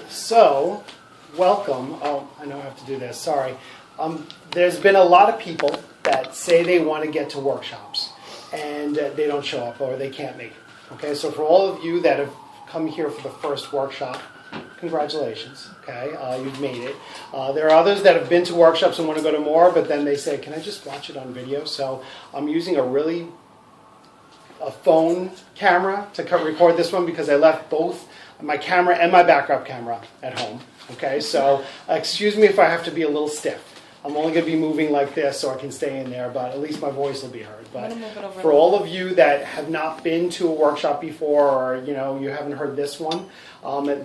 So, welcome. Oh, I know I have to do this. Sorry. There's been a lot of people that say they want to get to workshops and they don't show up or they can't make it. Okay, so for all of you that have come here for the first workshop, congratulations. Okay, you've made it. There are others that have been to workshops and want to go to more, but then they say, "Can I just watch it on video?" So I'm using a phone camera to record this one because I left both my camera and my backup camera at home. Okay, so excuse me if I have to be a little stiff. I'm only going to be moving like this so I can stay in there, but at least my voice will be heard. But for all of you that have not been to a workshop before, or you haven't heard this one,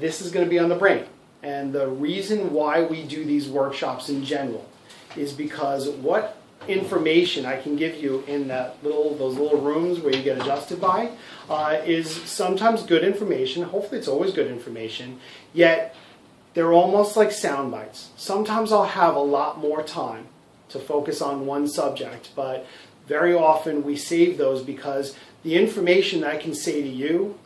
this is going to be on the brain. And the reason why we do these workshops in general is because what information I can give you in those little rooms where you get adjusted by is sometimes good information. Hopefully it's always good information, yet they're almost like sound bites. Sometimes I'll have a lot more time to focus on one subject, but very often we save those because the information that I can say to you,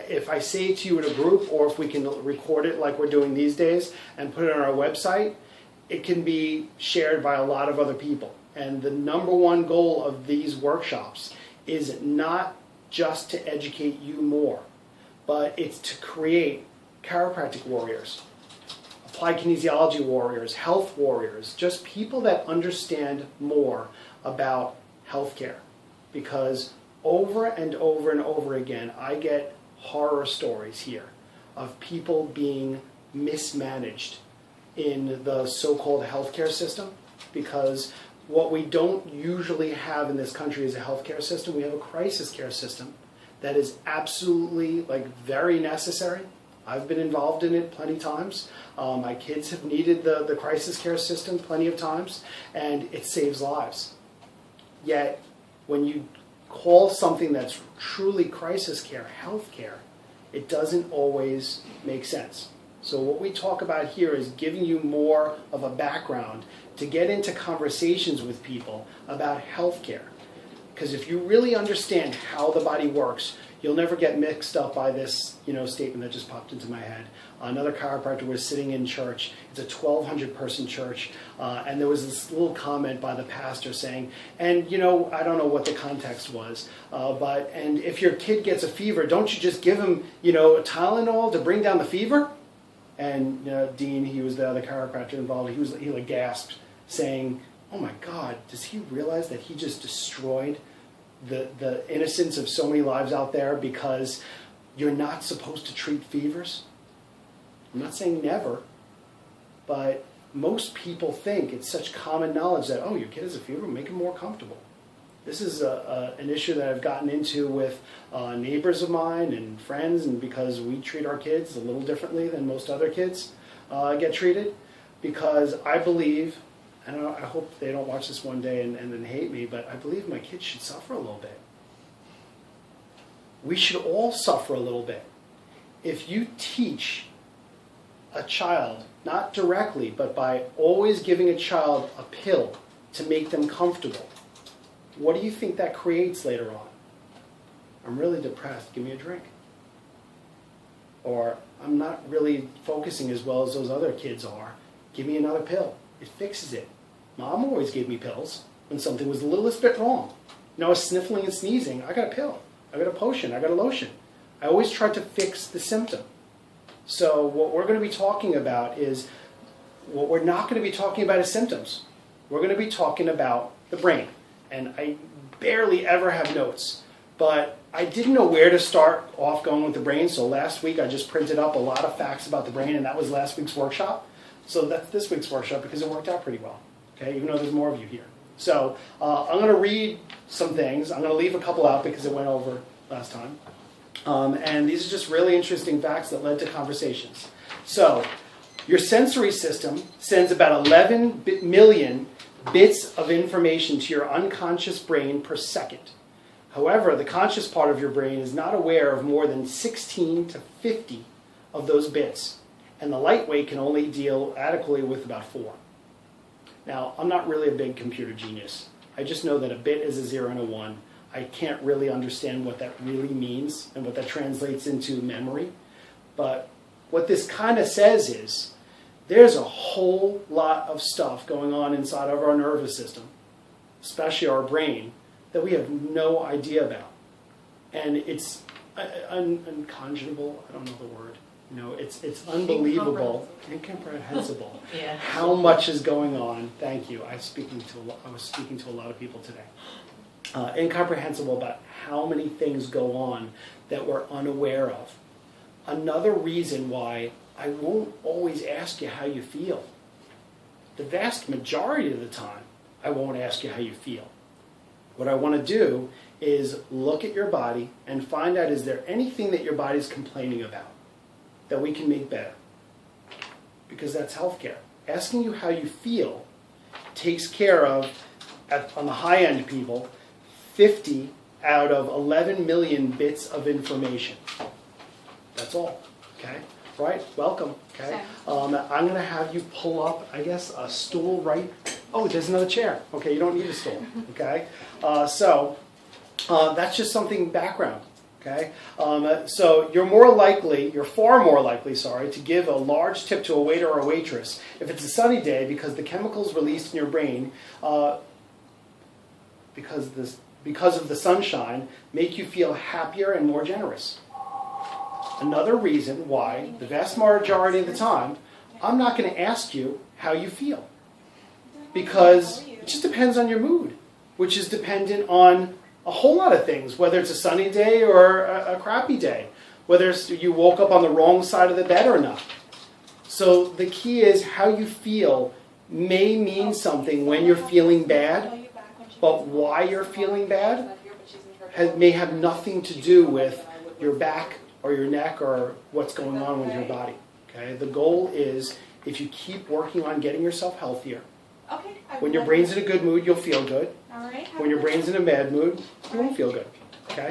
if I say it to you in a group, or if we can record it like we're doing these days and put it on our website, it can be shared by a lot of other people. And the number one goal of these workshops is not just to educate you more, but it's to create chiropractic warriors, applied kinesiology warriors, health warriors, just people that understand more about healthcare. Because over and over and over again, I get horror stories here of people being mismanaged in the so-called healthcare system, because what we don't usually have in this country is a healthcare system. We have a crisis care system that is absolutely very necessary. I've been involved in it plenty of times. My kids have needed the crisis care system plenty of times, and it saves lives. Yet, when you call something that's truly crisis care health care, it doesn't always make sense. So what we talk about here is giving you more of a background to get into conversations with people about healthcare. Because if you really understand how the body works, you'll never get mixed up by this statement that just popped into my head. Another chiropractor was sitting in church. It's a 1,200 person church, and there was this little comment by the pastor saying, and I don't know what the context was, and if your kid gets a fever, don't you just give him a Tylenol to bring down the fever? And Dean, he was the other chiropractor involved, he gasped, saying, "Oh my God, does he realize that he just destroyed the innocence of so many lives out there because you're not supposed to treat fevers?" I'm not saying never, but most people think it's such common knowledge that, oh, your kid has a fever, make him more comfortable. This is an issue that I've gotten into with neighbors of mine and friends, and because we treat our kids a little differently than most other kids get treated, because I believe, and I hope they don't watch this one day and then hate me, but I believe my kids should suffer a little bit. We should all suffer a little bit. If you teach a child, not directly, but by always giving a child a pill to make them comfortable, what do you think that creates later on? I'm really depressed, give me a drink. Or I'm not really focusing as well as those other kids are, give me another pill. It fixes it. Mom always gave me pills when something was the littlest bit wrong. I was sniffling and sneezing, I got a pill, I got a potion, I got a lotion. I always tried to fix the symptom. So what we're going to be talking about is, what we're not going to be talking about is symptoms. We're going to be talking about the brain. And I barely ever have notes, but I didn't know where to start off going with the brain, so last week I just printed up a lot of facts about the brain, and that was last week's workshop. So that's this week's workshop because it worked out pretty well, okay, even though there's more of you here. So I'm going to read some things. I'm going to leave a couple out because it went over last time. And these are just really interesting facts that led to conversations. So your sensory system sends about 11 million bits of information to your unconscious brain per second. However, the conscious part of your brain is not aware of more than 16 to 50 of those bits, and the lightweight can only deal adequately with about 4. Now, I'm not really a big computer genius. I just know that a bit is a 0 and a 1. I can't really understand what that really means and what that translates into memory, but what this kind of says is there's a whole lot of stuff going on inside of our nervous system, especially our brain, that we have no idea about. And it's unconscionable, I don't know the word. You know, it's unbelievable, incomprehensible, Yeah. how much is going on. Thank you. I was speaking to a lot of people today. Incomprehensible about how many things go on that we're unaware of. Another reason why I won't always ask you how you feel. The vast majority of the time, I won't ask you how you feel. What I want to do is look at your body and find out, is there anything that your body's complaining about that we can make better? Because that's healthcare. Asking you how you feel takes care of, on the high end people, 50 out of 11 million bits of information. That's all, okay? Right, welcome, okay? I'm going to have you pull up, I guess, a stool right. Oh, there's another chair. Okay, you don't need a stool, okay? So that's just something background, okay? So you're far more likely, to give a large tip to a waiter or a waitress if it's a sunny day, because the chemicals released in your brain, because of the sunshine, make you feel happier and more generous. Another reason why, the vast majority of the time, I'm not going to ask you how you feel. Because it just depends on your mood, which is dependent on a whole lot of things, whether it's a sunny day or a crappy day, whether you woke up on the wrong side of the bed or not. So the key is how you feel may mean something when you're feeling bad, but why you're feeling bad may have nothing to do with your back or your neck or what's going on with your body. Okay? The goal is, if you keep working on getting yourself healthier, when your brain's in a good mood, you'll feel good. When your brain's in a bad mood, you won't feel good. Okay?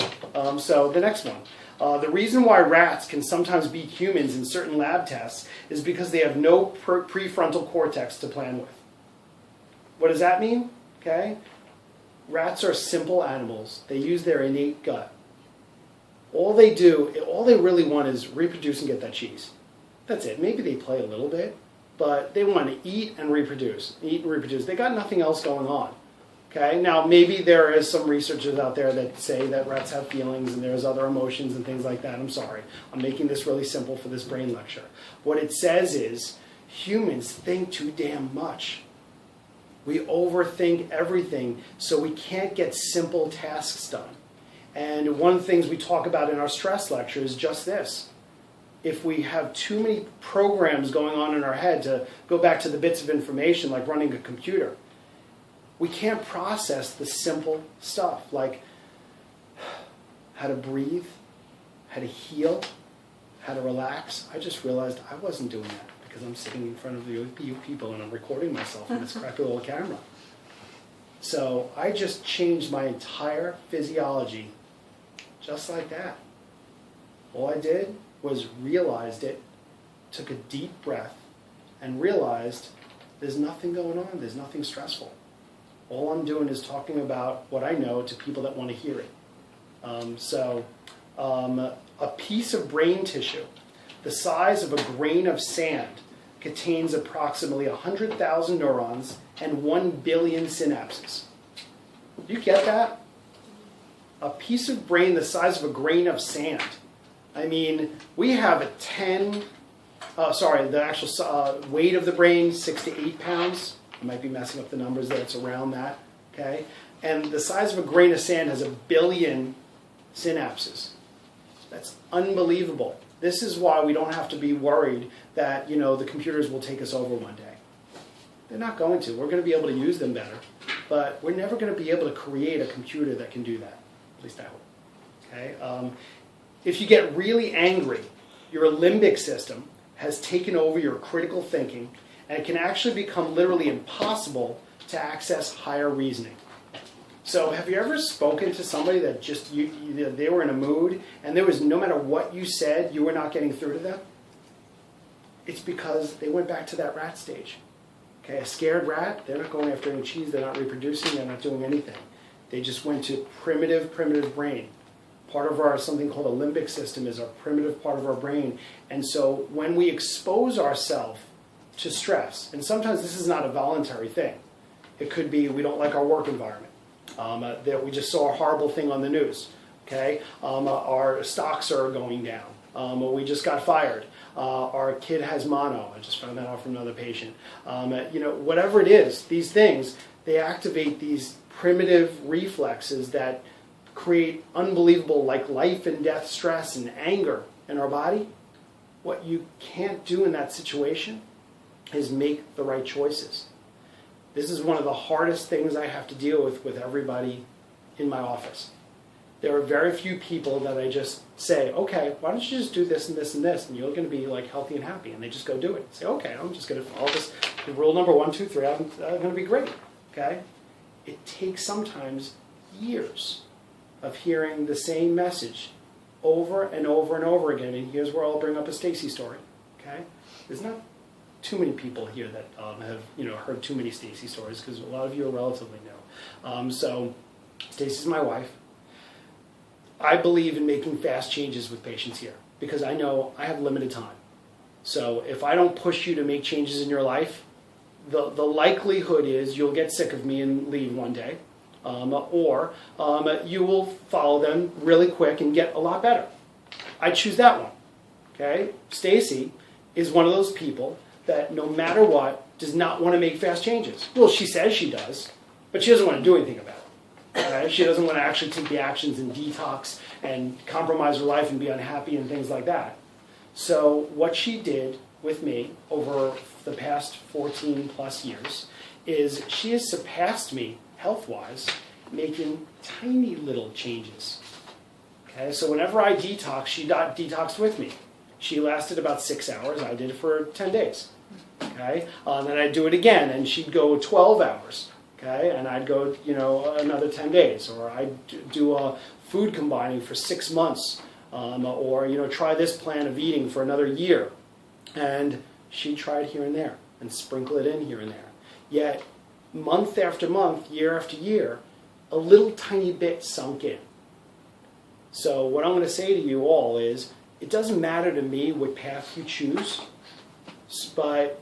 So the next one. The reason why rats can sometimes beat humans in certain lab tests is because they have no prefrontal cortex to plan with. What does that mean? Okay? Rats are simple animals. They use their innate gut. All they really want is reproduce and get that cheese. That's it. Maybe they play a little bit, but they want to eat and reproduce. Eat and reproduce. They got nothing else going on. Okay? Now, maybe there is some researchers out there that say that rats have feelings and there's other emotions and things like that. I'm sorry. I'm making this really simple for this brain lecture. What it says is, humans think too damn much. We overthink everything, so we can't get simple tasks done. And one of the things we talk about in our stress lecture is just this. If we have too many programs going on in our head, to go back to the bits of information like running a computer, we can't process the simple stuff like how to breathe, how to heal, how to relax. I just realized I wasn't doing that because I'm sitting in front of you people and I'm recording myself in this crappy little camera. So I just changed my entire physiology just like that. All I did was realized it, took a deep breath, and realized there's nothing going on, there's nothing stressful. All I'm doing is talking about what I know to people that want to hear it. A piece of brain tissue the size of a grain of sand contains approximately 100,000 neurons and 1 billion synapses. You get that? A piece of brain the size of a grain of sand. I mean, we have a the actual weight of the brain, 6 to 8 pounds. I might be messing up the numbers there, it's around that, okay? And the size of a grain of sand has 1 billion synapses. That's unbelievable. This is why we don't have to be worried that, the computers will take us over one day. They're not going to. We're going to be able to use them better. But we're never going to be able to create a computer that can do that. At least I hope. Okay? If you get really angry, your limbic system has taken over your critical thinking, and it can actually become literally impossible to access higher reasoning. So have you ever spoken to somebody that just, they were in a mood, and there was, no matter what you said, you were not getting through to them? It's because they went back to that rat stage. Okay, a scared rat, they're not going after any cheese, they're not reproducing, they're not doing anything. They just went to primitive brain. Part of our something called a limbic system is our primitive part of our brain. And so when we expose ourselves to stress, and sometimes this is not a voluntary thing. It could be we don't like our work environment, that we just saw a horrible thing on the news, okay? Our stocks are going down, we just got fired, our kid has mono, I just found that out from another patient. Whatever it is, these things, they activate these primitive reflexes that create unbelievable life and death stress and anger in our body. What you can't do in that situation is make the right choices. This is one of the hardest things I have to deal with everybody in my office. There are very few people that I just say, okay, why don't you just do this and this and this, and you're going to be healthy and happy, and they just go do it. Say, okay, I'm just going to follow this. Rule number 1, 2, 3, I'm going to be great. Okay? It takes sometimes years of hearing the same message over and over and over again. And here's where I'll bring up a Stacy story. Okay? There's not too many people here that have heard too many Stacy stories, because a lot of you are relatively new. So Stacy's my wife. I believe in making fast changes with patients here because I know I have limited time. So if I don't push you to make changes in your life, the likelihood is you'll get sick of me and leave one day, or you will follow them really quick and get a lot better. I choose that one. Okay? Stacy is one of those people that no matter what does not want to make fast changes. Well, she says she does, but she doesn't want to do anything about it. Okay? She doesn't want to actually take the actions and detox and compromise her life and be unhappy and things like that. So what she did with me over the past 14 plus years is she has surpassed me health-wise, making tiny little changes. Okay, so whenever I detox, she detoxed with me. She lasted about 6 hours. I did it for 10 days. Okay, then I'd do it again, and she'd go 12 hours. Okay, and I'd go, another 10 days, or I'd do a food combining for 6 months, or try this plan of eating for another year. And she tried here and there and sprinkle it in here and there. Yet, month after month, year after year, a little tiny bit sunk in. So what I'm going to say to you all is, it doesn't matter to me what path you choose, but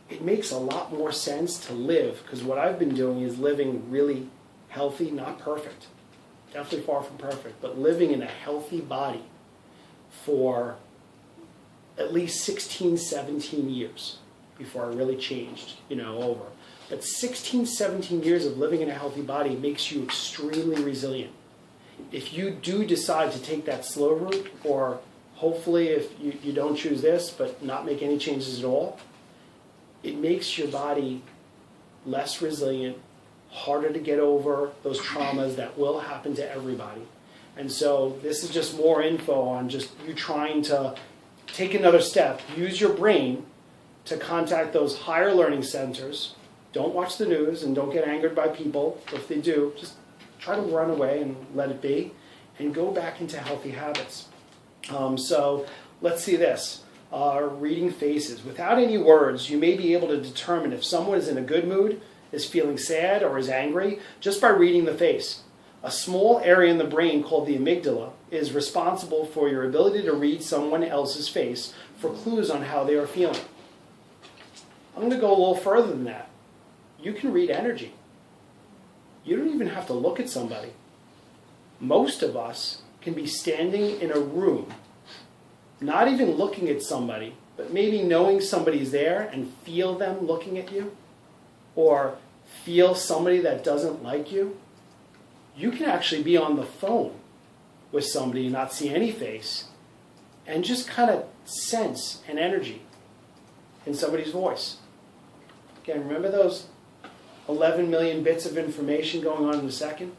it makes a lot more sense to live, because what I've been doing is living really healthy, not perfect, definitely far from perfect, but living in a healthy body for at least 16, 17 years before I really changed, over. But 16, 17 years of living in a healthy body makes you extremely resilient. If you do decide to take that slow route, or hopefully if you don't choose this, but not make any changes at all, it makes your body less resilient, harder to get over those traumas that will happen to everybody. And so this is just more info on just you trying to take another step. Use your brain to contact those higher learning centers. Don't watch the news and don't get angered by people. If they do, just try to run away and let it be and go back into healthy habits. So let's see this. Reading faces. Without any words, you may be able to determine if someone is in a good mood, is feeling sad, or is angry just by reading the face. A small area in the brain called the amygdala is responsible for your ability to read someone else's face for clues on how they are feeling. I'm going to go a little further than that. You can read energy. You don't even have to look at somebody. Most of us can be standing in a room, not even looking at somebody, but maybe knowing somebody's there and feel them looking at you, or feel somebody that doesn't like you. You can actually be on the phone with somebody and not see any face and just kind of sense an energy in somebody's voice. Again, remember those 11 million bits of information going on in a second?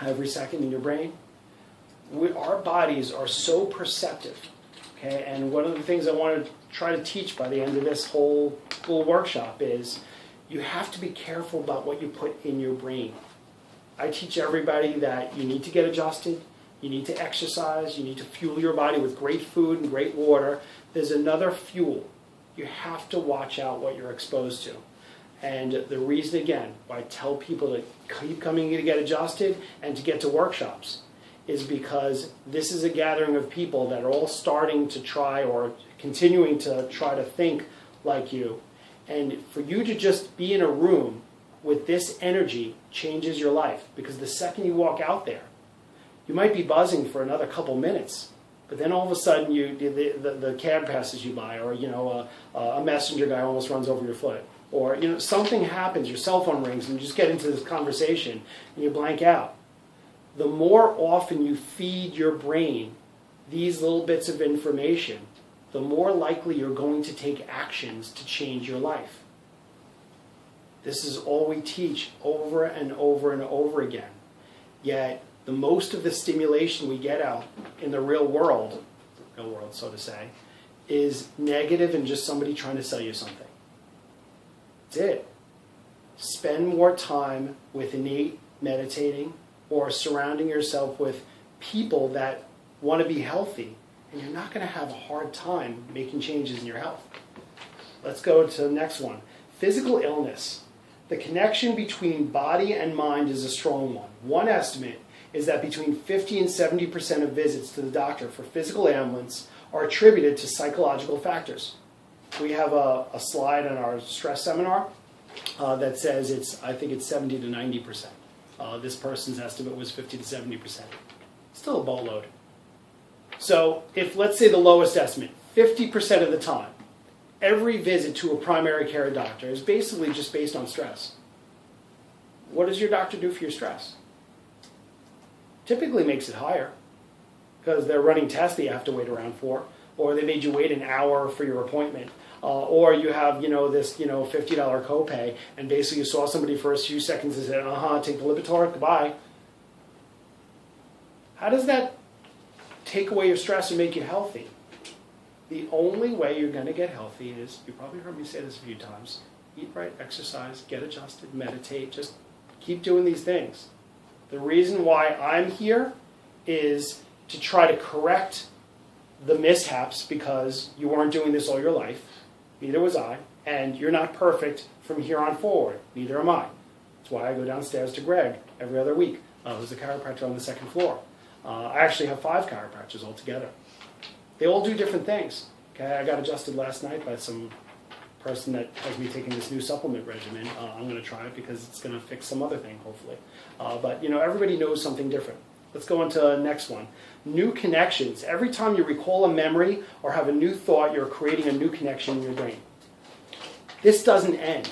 Every second in your brain? Our bodies are so perceptive. Okay? And one of the things I want to try to teach by the end of this whole workshop is you have to be careful about what you put in your brain. I teach everybody that you need to get adjusted, you need to exercise, you need to fuel your body with great food and great water. There's another fuel. You have to watch out what you're exposed to. And the reason, again, why I tell people to keep coming to get adjusted and to get to workshops is because this is a gathering of people that are all starting to try or continuing to try to think like you. And for you to just be in a room with this energy changes your life, because the second you walk out there, you might be buzzing for another couple minutes, but then all of a sudden the cab passes you by, or a messenger guy almost runs over your foot, or something happens, your cell phone rings, and you just get into this conversation and you blank out. The more often you feed your brain these little bits of information, the more likely you're going to take actions to change your life. This is all we teach over and over and over again. Yet, the most of the stimulation we get out in the real world, so to say, is negative and just somebody trying to sell you something. That's it. Spend more time with innate meditating, or surrounding yourself with people that want to be healthy, and you're not going to have a hard time making changes in your health. Let's go to the next one. Physical illness. The connection between body and mind is a strong one. One estimate is that between 50 and 70% of visits to the doctor for physical ailments are attributed to psychological factors. We have a slide on our stress seminar that says I think it's 70 to 90%. This person's estimate was 50 to 70%. Still a boatload. So if, let's say the lowest estimate, 50% of the time, every visit to a primary care doctor is basically just based on stress. What does your doctor do for your stress? Typically makes it higher, because they're running tests that you have to wait around for, or they made you wait an hour for your appointment. Or you have, this, $50 copay, and basically you saw somebody for a few seconds and said, take the Lipitor, goodbye. How does that take away your stress and make you healthy? The only way you're going to get healthy is, you probably heard me say this a few times, eat right, exercise, get adjusted, meditate, just keep doing these things. The reason why I'm here is to try to correct the mishaps, because you weren't doing this all your life. Neither was I, and you're not perfect from here on forward. Neither am I. That's why I go downstairs to Greg every other week, who's a chiropractor on the second floor. I actually have 5 chiropractors altogether. They all do different things. Okay, I got adjusted last night by some person that has me taking this new supplement regimen. I'm going to try it because it's going to fix some other thing, hopefully. But everybody knows something different. Let's go into the next one. New connections. Every time you recall a memory or have a new thought, you're creating a new connection in your brain. This doesn't end.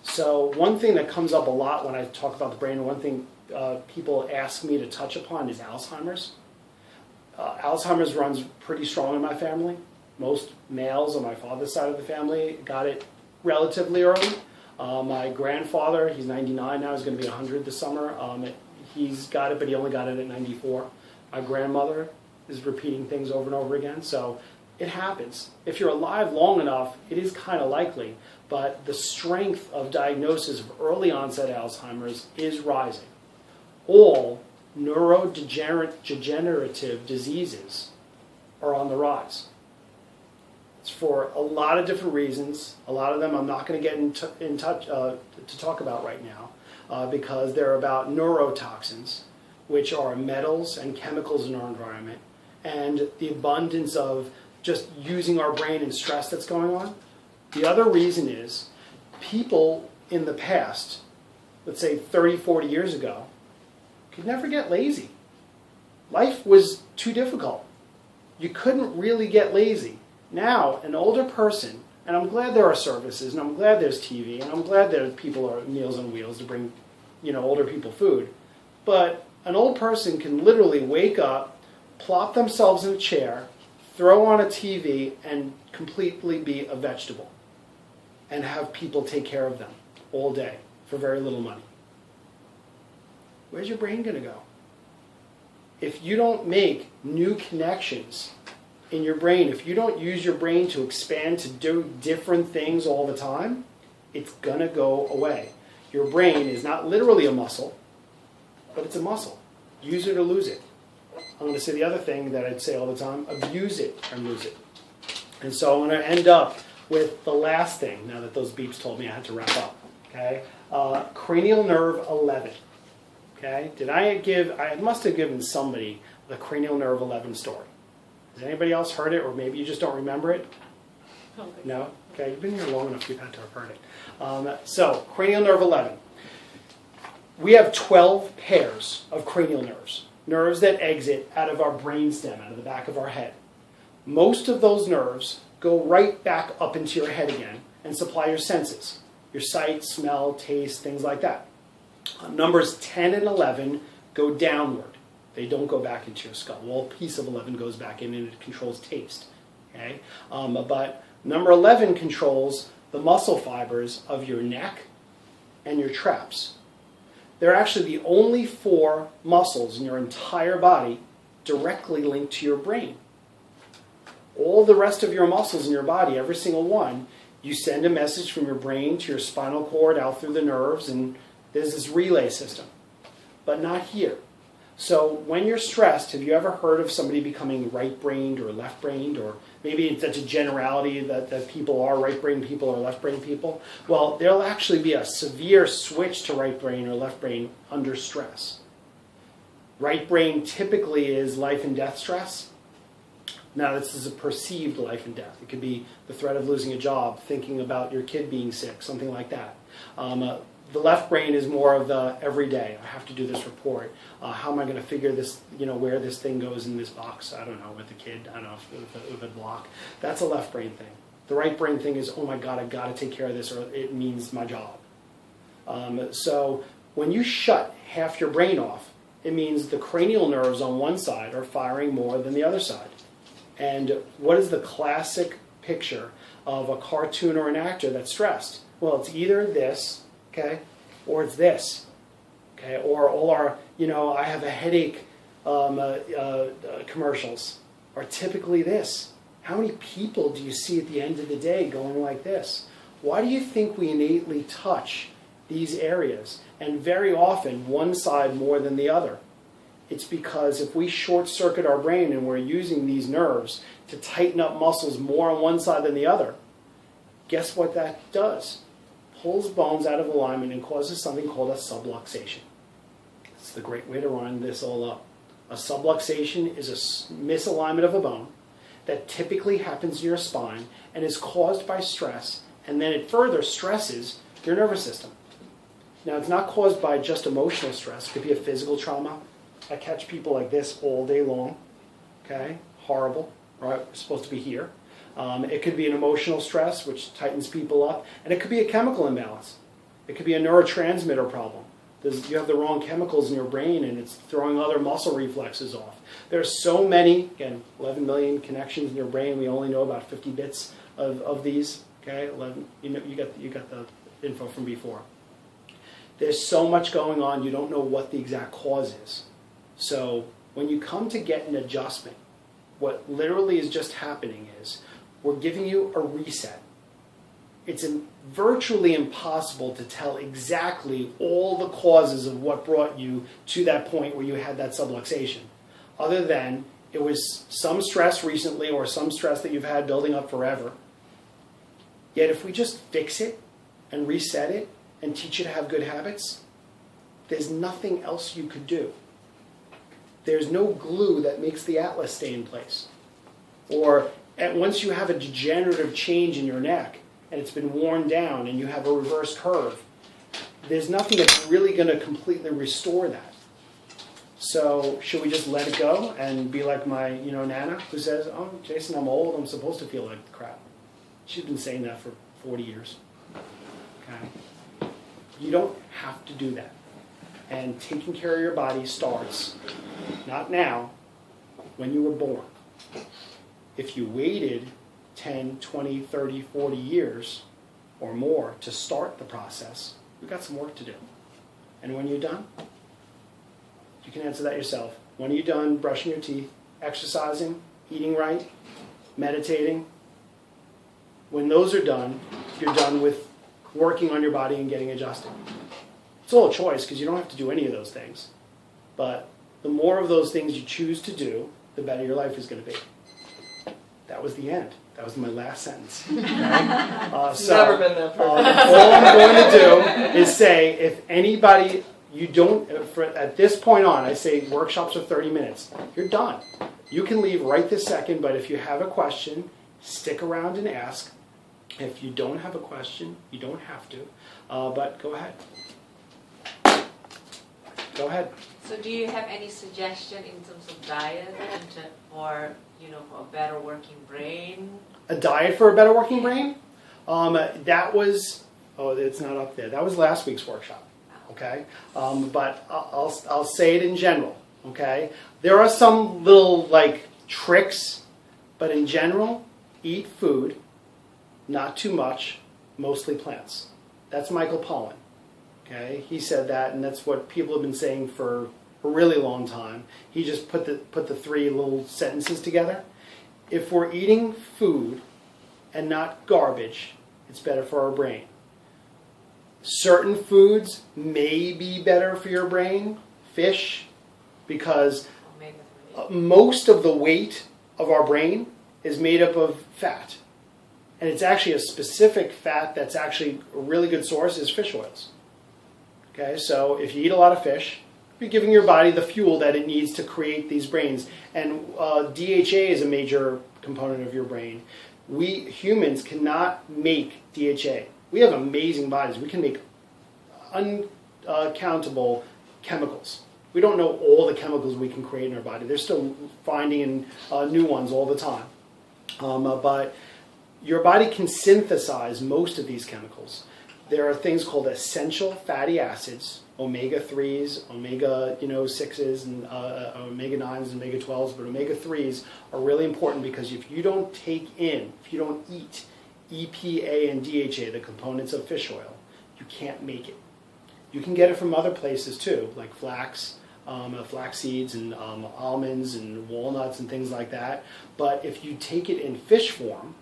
So one thing that comes up a lot when I talk about the brain, and one thing people ask me to touch upon is Alzheimer's. Alzheimer's runs pretty strong in my family. Most males on my father's side of the family got it relatively early. My grandfather, he's 99 now, he's going to be 100 this summer. He's got it, but he only got it at 94. My grandmother is repeating things over and over again, so it happens. If you're alive long enough, it is kind of likely, but the strength of diagnosis of early onset Alzheimer's is rising. All neurodegenerative diseases are on the rise. It's for a lot of different reasons. A lot of them I'm not going to get in touch to talk about right now, because they're about neurotoxins, which are metals and chemicals in our environment, and the abundance of just using our brain and stress that's going on. The other reason is people in the past, let's say 30, 40 years ago, could never get lazy. Life was too difficult. You couldn't really get lazy. Now, an older person, and I'm glad there are services, and I'm glad there's TV, and I'm glad there people are Meals on Wheels to bring, older people food. But an old person can literally wake up, plop themselves in a chair, throw on a TV, and completely be a vegetable, and have people take care of them all day for very little money. Where's your brain going to go? If you don't make new connections in your brain, if you don't use your brain to expand to do different things all the time, it's going to go away. Your brain is not literally a muscle, but it's a muscle. Use it or lose it. I'm going to say the other thing that I'd say all the time, abuse it or lose it. And so I'm going to end up with the last thing, now that those beeps told me I had to wrap up. Okay? Cranial nerve 11. Okay? I must have given somebody the cranial nerve 11 story. Has anybody else heard it, or maybe you just don't remember it? No? Okay, you've been here long enough, you've had to have heard it. So, cranial nerve 11. We have 12 pairs of cranial nerves. Nerves that exit out of our brainstem, out of the back of our head. Most of those nerves go right back up into your head again and supply your senses. Your sight, smell, taste, things like that. Numbers 10 and 11 go downward. They don't go back into your skull. Well, a piece of 11 goes back in and it controls taste. Okay? But number 11 controls the muscle fibers of your neck and your traps. They're actually the only 4 muscles in your entire body directly linked to your brain. All the rest of your muscles in your body, every single one, you send a message from your brain to your spinal cord out through the nerves, and there's this relay system. But not here. So when you're stressed, have you ever heard of somebody becoming right-brained or left-brained? Or maybe that's a generality that people are right-brained people or left-brained people. Well, there'll actually be a severe switch to right brain or left brain under stress. Right brain typically is life and death stress. Now, this is a perceived life and death. It could be the threat of losing a job, thinking about your kid being sick, something like that. The left brain is more of the everyday. I have to do this report. How am I going to figure this, where this thing goes in this box? I don't know, with the kid. I don't know, with a block. That's a left brain thing. The right brain thing is, oh my God, I've got to take care of this or it means my job. So when you shut half your brain off, it means the cranial nerves on one side are firing more than the other side. And what is the classic picture of a cartoon or an actor that's stressed? Well, it's either this, okay, or it's this, okay, or all our, I have a headache commercials are typically this. How many people do you see at the end of the day going like this? Why do you think we innately touch these areas, and very often one side more than the other? It's because if we short circuit our brain and we're using these nerves to tighten up muscles more on one side than the other, guess what that does? Pulls bones out of alignment and causes something called a subluxation. It's the great way to run this all up. A subluxation is a misalignment of a bone that typically happens in your spine and is caused by stress, and then it further stresses your nervous system. Now, it's not caused by just emotional stress. It could be a physical trauma. I catch people like this all day long. Okay? Horrible. Right? We're supposed to be here. It could be an emotional stress, which tightens people up. And it could be a chemical imbalance. It could be a neurotransmitter problem. You have the wrong chemicals in your brain, and it's throwing other muscle reflexes off. There's so many, again, 11 million connections in your brain. We only know about 50 bits of these. Okay? 11. You got the info from before. There's so much going on, you don't know what the exact cause is. So when you come to get an adjustment, what literally is just happening is we're giving you a reset. It's virtually impossible to tell exactly all the causes of what brought you to that point where you had that subluxation, other than it was some stress recently or some stress that you've had building up forever. Yet if we just fix it and reset it and teach you to have good habits, there's nothing else you could do. There's no glue that makes the atlas stay in place. Or once you have a degenerative change in your neck and it's been worn down and you have a reverse curve, there's nothing that's really going to completely restore that. So should we just let it go and be like my Nana, who says, oh, Jason, I'm old, I'm supposed to feel like crap. She's been saying that for 40 years. Okay? You don't have to do that. And taking care of your body starts, not now, when you were born. If you waited 10, 20, 30, 40 years or more to start the process, you've got some work to do. And when you're done, you can answer that yourself. When are you done brushing your teeth, exercising, eating right, meditating? When those are done, you're done with working on your body and getting adjusted. It's all a choice because you don't have to do any of those things. But the more of those things you choose to do, the better your life is going to be. That was the end. That was my last sentence. Right? Never been that perfect. All I'm going to do is say, if anybody you don't, at this point on, I say workshops are 30 minutes. You're done. You can leave right this second, but if you have a question, stick around and ask. If you don't have a question, you don't have to, but go ahead. Go ahead. So do you have any suggestion in terms of diet for, for a better working brain? A diet for a better working brain? That was, it's not up there. That was last week's workshop, okay? But I'll say it in general, okay? There are some little, tricks, but in general, eat food, not too much, mostly plants. That's Michael Pollan, okay? He said that, and that's what people have been saying for a really long time. He just put the three little sentences together. If we're eating food and not garbage, it's better for our brain. Certain foods may be better for your brain, fish, because most of the weight of our brain is made up of fat. And it's actually a specific fat that's actually a really good source is fish oils. Okay, so if you eat a lot of fish, you're giving your body the fuel that it needs to create these brains. And DHA is a major component of your brain. We humans cannot make DHA. We have amazing bodies. We can make uncountable chemicals. We don't know all the chemicals we can create in our body. They're still finding new ones all the time. But your body can synthesize most of these chemicals. There are things called essential fatty acids, omega-3s, omega-6s, and omega-9s and omega-12s, but omega-3s are really important because if you don't take in, if you don't eat EPA and DHA, the components of fish oil, you can't make it. You can get it from other places too, like flax seeds and almonds and walnuts and things like that. But if you take it in fish form,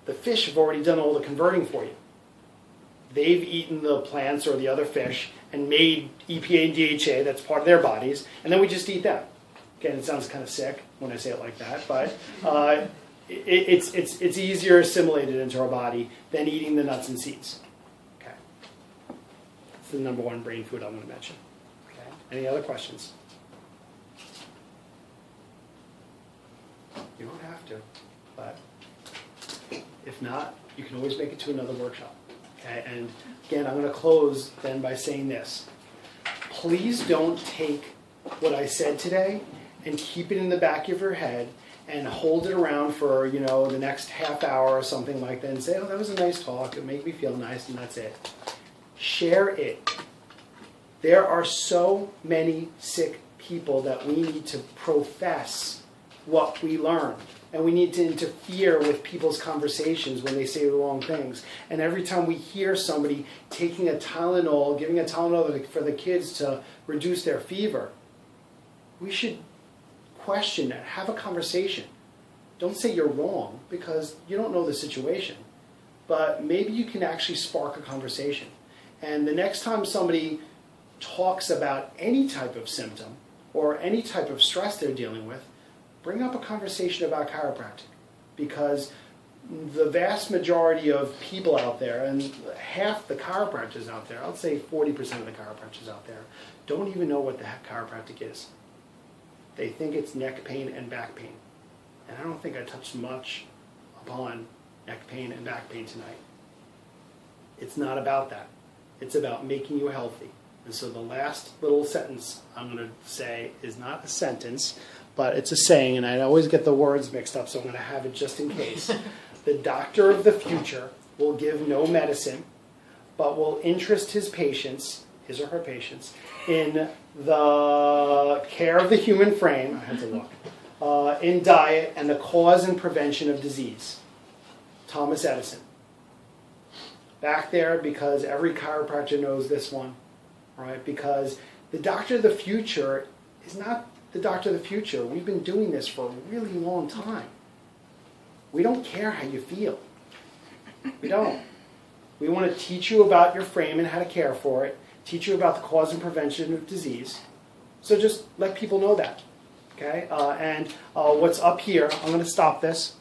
the fish have already done all the converting for you. They've eaten the plants or the other fish and made EPA and DHA, that's part of their bodies, and then we just eat them. Again, it sounds kind of sick when I say it like that, but it's easier assimilated into our body than eating the nuts and seeds. Okay, it's the number one brain food I'm going to mention. Okay, any other questions? You don't have to, but if not, you can always make it to another workshop. Okay, and again, I'm going to close then by saying this. Please don't take what I said today and keep it in the back of your head and hold it around for, the next half hour or something like that and say, oh, that was a nice talk, it made me feel nice, and that's it. Share it. There are so many sick people that we need to profess what we learned. And we need to interfere with people's conversations when they say the wrong things. And every time we hear somebody taking a Tylenol, giving a Tylenol for the kids to reduce their fever, we should question that, have a conversation. Don't say you're wrong, because you don't know the situation. But maybe you can actually spark a conversation. And the next time somebody talks about any type of symptom or any type of stress they're dealing with, bring up a conversation about chiropractic, because the vast majority of people out there, and half the chiropractors out there, I'll say 40% of the chiropractors out there, don't even know what the heck chiropractic is. They think it's neck pain and back pain. And I don't think I touched much upon neck pain and back pain tonight. It's not about that. It's about making you healthy. And so the last little sentence I'm going to say is not a sentence, but it's a saying, and I always get the words mixed up, so I'm going to have it just in case. The doctor of the future will give no medicine, but will interest his patients, his or her patients, in the care of the human frame, I had to look, in diet, and the cause and prevention of disease. Thomas Edison. Back there, because every chiropractor knows this one, right? Because the doctor of the future is not the doctor of the future. We've been doing this for a really long time. We don't care how you feel. We don't. We want to teach you about your frame and how to care for it, teach you about the cause and prevention of disease. So just let people know that. Okay? And what's up here, I'm going to stop this.